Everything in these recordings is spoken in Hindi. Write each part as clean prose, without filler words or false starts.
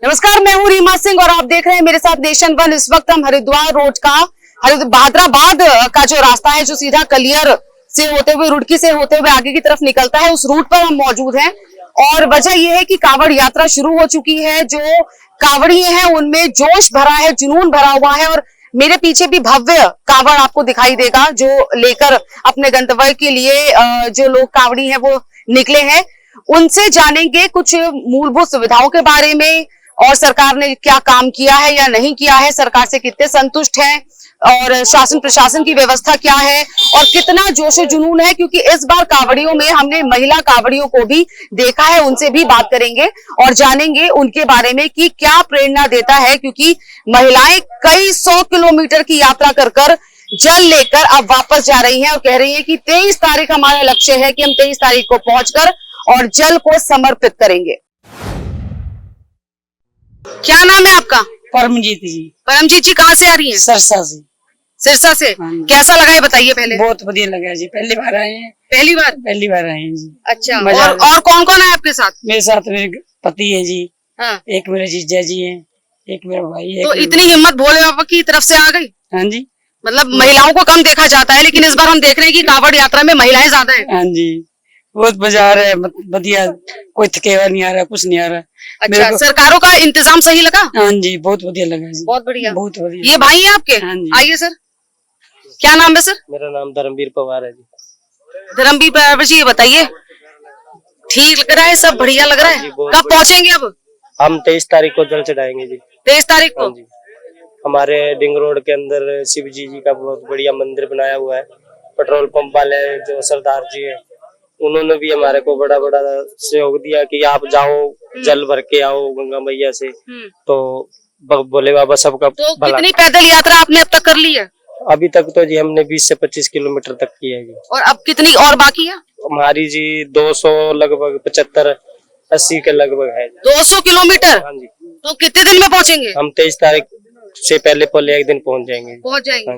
नमस्कार, मैं हूँ रीमा सिंह और आप देख रहे हैं मेरे साथ नेशन वन। इस वक्त हम हरिद्वार रोड का भादराबाद का जो रास्ता है जो सीधा कलियर से होते हुए रुड़की से होते हुए आगे की तरफ निकलता है, उस रूट पर हम मौजूद हैं। और वजह यह है कि कांवड़ यात्रा शुरू हो चुकी है। जो कांवड़िए हैं उनमें जोश भरा है, जुनून भरा हुआ है। और मेरे पीछे भी भव्य कांवड़ आपको दिखाई देगा जो लेकर अपने गंतव्य के लिए जो लोग कांवड़ी हैं वो निकले हैं। उनसे जानेंगे कुछ मूलभूत सुविधाओं के बारे में और सरकार ने क्या काम किया है या नहीं किया है, सरकार से कितने संतुष्ट हैं और शासन प्रशासन की व्यवस्था क्या है और कितना जोश जुनून है। क्योंकि इस बार कांवड़ियों में हमने महिला कांवड़ियों को भी देखा है, उनसे भी बात करेंगे और जानेंगे उनके बारे में कि क्या प्रेरणा देता है। क्योंकि महिलाएं कई 100 किलोमीटर की यात्रा कर जल लेकर अब वापस जा रही हैं और कह रही है कि 23 तारीख हमारा लक्ष्य है कि हम 23 तारीख को पहुंचकर और जल को समर्पित करेंगे। क्या नाम है आपका? परमजीत जी। परमजीत जी कहाँ से आ रही हैं? सिरसा से। सिरसा से। कैसा लगा है बताइए पहले। बहुत बढ़िया लगा जी, पहली बार आए हैं। पहली बार आए हैं जी। अच्छा, और कौन कौन है आपके साथ? मेरे साथ मेरे पति है जी। हाँ। एक मेरे जीजा जी है, एक मेरा भाई है। तो इतनी हिम्मत भोले बाबा की तरफ से आ गई? हाँ जी। मतलब महिलाओं को कम देखा जाता है, लेकिन इस बार हम देख रहे हैं कि कांवड़ यात्रा में महिलाएं ज्यादा है। हाँ जी, बहुत मजा आ रहा है, बढ़िया, कोई थकेवा नहीं आ रहा, कुछ नहीं आ रहा। अच्छा, सरकारों का इंतजाम सही लगा? हाँ जी, बहुत बढ़िया लगा जी। बहुत बढ़िया, बहुत बढ़िया। ये भाई है आपके? हाँ जी। आइए सर, क्या नाम है सर? मेरा नाम धर्मवीर पवार है जी। धर्मवीर पवार जी, ये बताइए ठीक लग रहा है, सब बढ़िया लग रहा है? कब पहुंचेंगे अब? हम 23 तारीख को जल चढ़ाएंगे जी। 23 तारीख को? जी। हमारे डिंग रोड के अंदर शिव जी का बहुत बढ़िया मंदिर बनाया हुआ है। पेट्रोल पंप वाले जो सरदार जी है उन्होंने भी हमारे को बड़ा सहयोग दिया कि आप जाओ जल भर के आओ गंगा मैया से। तो भोले बाबा सबका तो कितनी पैदल यात्रा आपने अब तक कर ली है? अभी तक तो जी हमने 20 से 25 किलोमीटर तक की है जी। और अब कितनी और बाकी है? हमारी जी 200 लगभग 75-80 के लगभग है। 200 किलोमीटर? हाँ जी। तो कितने दिन में पहुंचेंगे? हम 23 तारीख से पहले एक दिन पहुंच जाएंगे।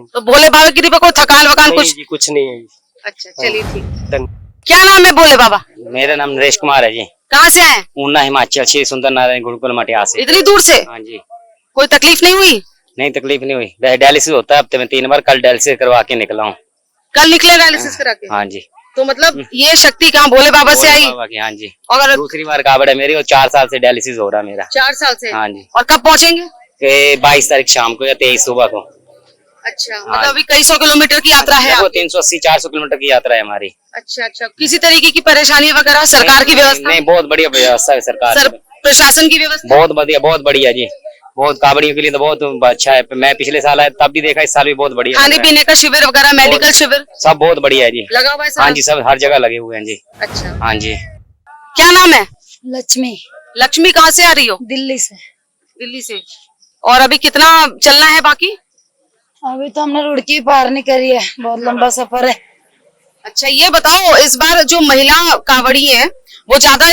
तो भोले बाबा की कृपा को थकान वकान कुछ? जी कुछ नहीं है। अच्छा चलिए ठीक। धन्यवाद। क्या नाम है भोले बाबा? मेरा नाम नरेश कुमार है जी। कहाँ से आए? ऊना हिमाचल, श्री सुंदर नारायण गुरुकुल मटिया से। इतनी दूर से? हाँ जी। कोई तकलीफ नहीं हुई? नहीं, तकलीफ नहीं हुई। डायलिसिस होता है हफ्ते में 3 बार, कल डायलिसिस करवा के निकला हूँ। कल निकले डायलिसिस करा के? हाँ जी। तो मतलब ये शक्ति कहाँ भोले बाबा से आई? हाँ जी। और दूसरी बार कावड़ है मेरी और 4 साल से डायलिसिस हो रहा है मेरा। 4 साल से? हाँ जी। और कब पहुँचेंगे? 22 तारीख शाम को या 23 सुबह को। अच्छा, मतलब अभी कई 100 किलोमीटर की यात्रा है? 380-400 किलोमीटर की यात्रा है हमारी। अच्छा, किसी तरीके की परेशानी वगैरह सरकार की व्यवस्था? नहीं, बहुत बढ़िया व्यवस्था है सरकार प्रशासन की व्यवस्था बहुत बढ़िया जी। बहुत कावड़ियों के लिए तो बहुत अच्छा है। मैं पिछले साल आया तब भी देखा, इस साल भी बहुत बढ़िया। खाने पीने का शिविर वगैरह, मेडिकल शिविर सब बहुत बढ़िया है जी। लगा हुआ है? हाँ जी, सब हर जगह लगे हुए हैं जी। अच्छा। हाँ जी। क्या नाम है? लक्ष्मी। लक्ष्मी कहाँ से आ रही हो? दिल्ली से। दिल्ली से। और अभी कितना चलना है बाकी? अभी तो हमने रुड़की पार नहीं करी है, बहुत लंबा सफर है। अच्छा, ये बताओ इस बार जो महिला कांवड़ी है वो ज्यादा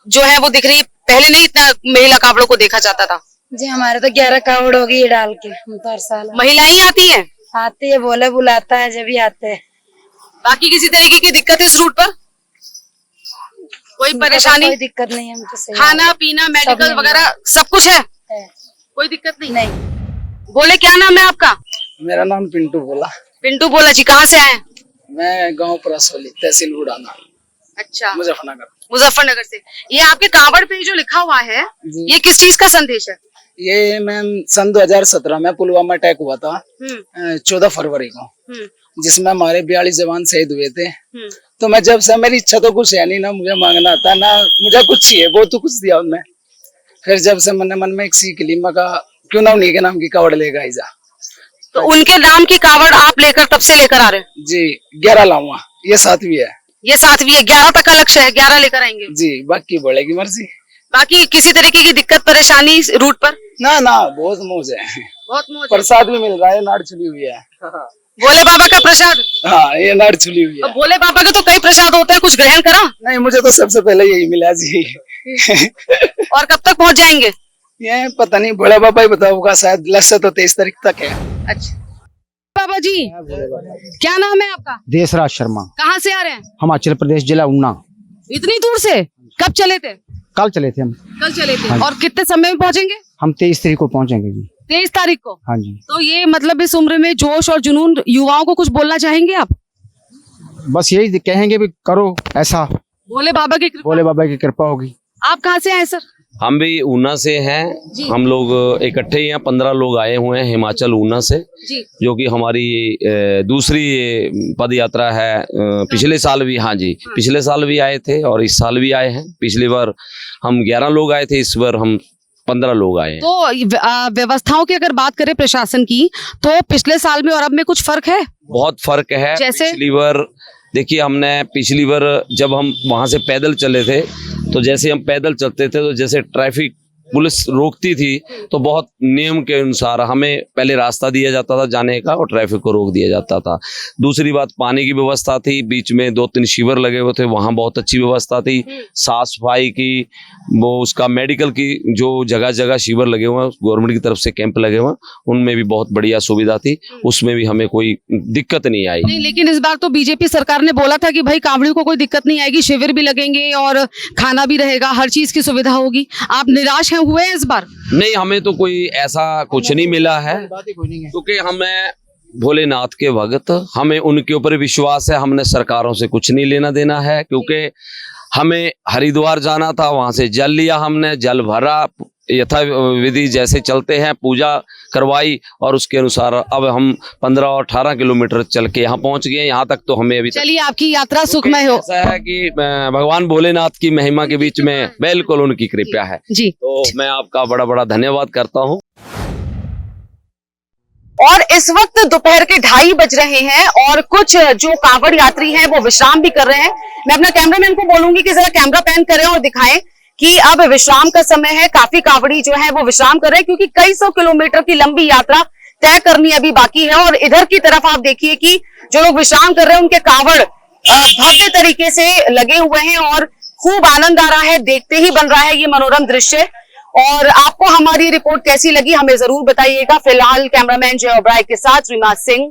जो है वो दिख रही है, पहले नहीं इतना महिला कांवड़ों को देखा जाता था जी। हमारे तो 11 कावड़ होगी डाल के, हम तो हर साल महिलाएं आती हैं? आती है, बोले बुलाता है जब भी आते हैं। बाकी किसी तरीके की दिक्कत है इस रूट पर? कोई परेशानी? कोई दिक्कत नहीं है, हमको सही खाना पीना मेडिकल वगैरह सब कुछ है? कोई दिक्कत नहीं? बोले क्या नाम है आपका? मेरा नाम पिंटू बोला। पिंटू बोला जी, कहाँ से आए? मैं गांव परसोली, तहसील बुढ़ाना। अच्छा, मुजफ्फरनगर से। ये आपके कांवड़ पे जो लिखा हुआ है ये किस चीज का संदेश है? ये मैम सन 2017 में पुलवामा अटैक हुआ था 14 फरवरी को, जिसमें हमारे 42 जवान शहीद हुए थे। तो मैं जब से, मेरी इच्छा तो कुछ है नहीं, ना मुझे मांगना था ना मुझे कुछ चाहिए, वो तो कुछ दिया उन्हें। फिर जब से मैंने मन में एक सीख ली, मैं कहा क्यों ना उन्हीं के नाम की कावड़ लेकर आई जा। तो उनके नाम की कावड़ आप लेकर तब से लेकर आ रहे हैं? जी, 11 लाऊंगा, ये 7वीं है। ये 7वीं है, 11 तक का लक्ष्य है, 11 लेकर आएंगे जी। बाकी बढ़ेगी मर्जी। बाकी किसी तरीके की दिक्कत परेशानी रूट पर? ना, बहुत मौज है। बहुत मौज। प्रसाद भी मिल रहा है, नाड़ चुली हुई है। भोले बाबा का प्रसाद? हाँ, ये नाड़ चुली हुई है। भोले बाबा के तो कई प्रसाद होते हैं, कुछ ग्रहण करा? नहीं, मुझे तो सबसे पहले यही मिला जी। और कब तक पहुंच जाएंगे? ये पता नहीं, भोला बाबा ही बताऊंगा, शायद लक्ष्य तो 23 तारीख तक है। अच्छा बाबा जी, क्या नाम है आपका? देशराज शर्मा। कहाँ से आ रहे हैं? हिमाचल प्रदेश, जिला ऊना। इतनी दूर से कब चले थे? कल चले थे हम। कल चले थे। हाँ जी। और कितने समय में पहुंचेंगे? हम 23 तारीख को पहुंचेंगे जी। 23 तारीख को। हाँ जी। तो ये मतलब इस उम्र में जोश और जुनून, युवाओं को कुछ बोलना चाहेंगे आप? बस यही कहेंगे भी करो ऐसा, भोले बाबा की कृपा। भोले बाबा की कृपा होगी। आप कहाँ से आए सर? हम भी ऊना से हैं। हम लोग इकट्ठे ही हैं, 15 लोग आए हुए हैं हिमाचल ऊना से, जी। जो कि हमारी दूसरी पद यात्रा है। पिछले साल भी, हाँ जी, पिछले साल भी आए थे और इस साल भी आए हैं। पिछली बार हम 11 लोग आए थे, इस बार हम 15 लोग आए हैं। तो व्यवस्थाओं की अगर बात करें प्रशासन की, तो पिछले साल में और अब में कुछ फर्क है? बहुत फर्क है। जैसे? पिछली बार देखिए, हमने पिछली बार जब हम वहां से पैदल चले थे, तो जैसे हम पैदल चलते थे तो जैसे ट्रैफिक पुलिस रोकती थी तो बहुत नियम के अनुसार हमें पहले रास्ता दिया जाता था जाने का और ट्रैफिक को रोक दिया जाता था। दूसरी बात, पानी की व्यवस्था थी, बीच में 2-3 शिविर लगे हुए थे, वहाँ बहुत अच्छी व्यवस्था थी। साफ सफाई की, वो उसका मेडिकल की जो जगह जगह शिविर लगे हुए हैं, गवर्नमेंट की तरफ से कैंप लगे हुए हैं, उनमें भी बहुत बढ़िया सुविधा थी, उसमें भी हमें कोई दिक्कत नहीं आई। नहीं, लेकिन इस बार तो बीजेपी सरकार ने बोला था कि भाई कांवड़ियों को कोई दिक्कत नहीं आएगी, शिविर भी लगेंगे और खाना भी रहेगा, हर चीज की सुविधा होगी। आप निराश हुए हैं इस बार? नहीं, हमें तो कोई ऐसा कुछ नहीं मिला है, क्योंकि हमें भोलेनाथ के भक्त, हमें उनके ऊपर विश्वास है। हमने सरकारों से कुछ नहीं लेना देना है, क्योंकि हमें हरिद्वार जाना था, वहां से जल लिया, हमने जल भरा, यथा विधि जैसे चलते हैं पूजा करवाई और उसके अनुसार अब हम 15 और 18 किलोमीटर चल के यहाँ पहुंच गए। यहाँ तक तो हमें अभी चलिए, आपकी यात्रा सुखमय हो। ऐसा है कि भगवान भोलेनाथ की महिमा के बीच में बिल्कुल उनकी कृपा है जी। तो मैं आपका बड़ा बड़ा धन्यवाद करता हूँ। और इस वक्त दोपहर के 2:30 बज रहे हैं और कुछ जो कांवड़ यात्री हैं वो विश्राम भी कर रहे हैं। मैं अपना कैमरामैन को बोलूंगी कि जरा कैमरा पैन करें और दिखाएं कि अब विश्राम का समय है। काफी कांवड़ी जो है वो विश्राम कर रहे हैं, क्योंकि कई सौ किलोमीटर की लंबी यात्रा तय करनी अभी बाकी है। और इधर की तरफ आप देखिए कि जो लोग विश्राम कर रहे हैं उनके कांवड़ भव्य तरीके से लगे हुए हैं और खूब आनंद आ रहा है, देखते ही बन रहा है ये मनोरम दृश्य। और आपको हमारी रिपोर्ट कैसी लगी हमें जरूर बताइएगा। फिलहाल कैमरामैन जय ओबराय के साथ रीमा सिंह,